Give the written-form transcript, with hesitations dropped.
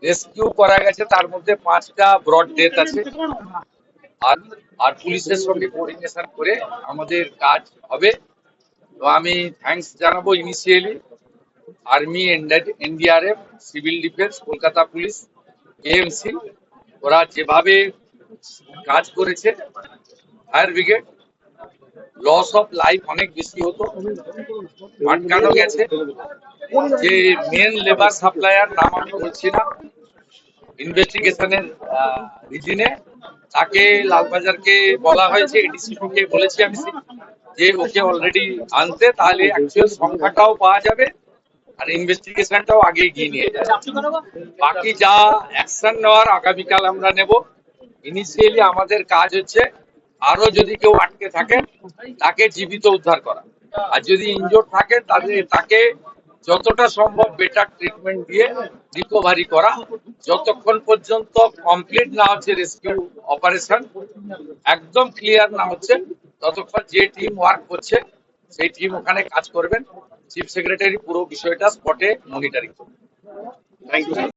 Rescue করা গেছে, তার মধ্যে 5টা ব্রড ডেথ আছে। আর আর পুলিশের সঙ্গে কোঅর্ডিনেশন করে আমাদের কাজ হবে। তো আমি থ্যাঙ্কস জানাবো initially army, NDRF, civil defence, Kolkata police, AMC, ওরা যেভাবে কাজ করেছে। Fire brigade, loss of life অনেক বেশি হতো, আটকানো গেছে। যে মেন লেবার সাপ্লায়ার, নাম আমি বলছি না, ইনভেস্টিগেশনের রিজিনে তাকে লালবাজারকে বলা হয়েছে, এডিসিপি কে বলেছি আমি যে ওকে অলরেডি আনতে, তাহলে অ্যাকচুয়াল সংখ্যাটাও পাওয়া যাবে আর ইনভেস্টিগেশনটাও আগে এগিয়ে নিয়ে যাবে। বাকি যা অ্যাকশন নেওয়ার আগামীকাল আমরা নেব। ইনিশিয়ালি আমাদের কাজ হচ্ছে আরো যদি কেউ আটকে থাকে তাকে জীবিত উদ্ধার করা, আর যদি ইনজোর থাকে তাকে যতটা সম্ভব বেটার ট্রিটমেন্ট দিয়ে রিকভারি করা। যতক্ষণ পর্যন্ত কমপ্লিট না হচ্ছে রেস্কিউ অপারেশন, একদম ক্লিয়ার না হচ্ছে, ততক্ষণ যে টিম ওয়ার্ক করছে সেই টিম ওখানে কাজ করবেন। চিফ সেক্রেটারি পুরো বিষয়টা স্পটে মনিটরিং করবেন। Thank you.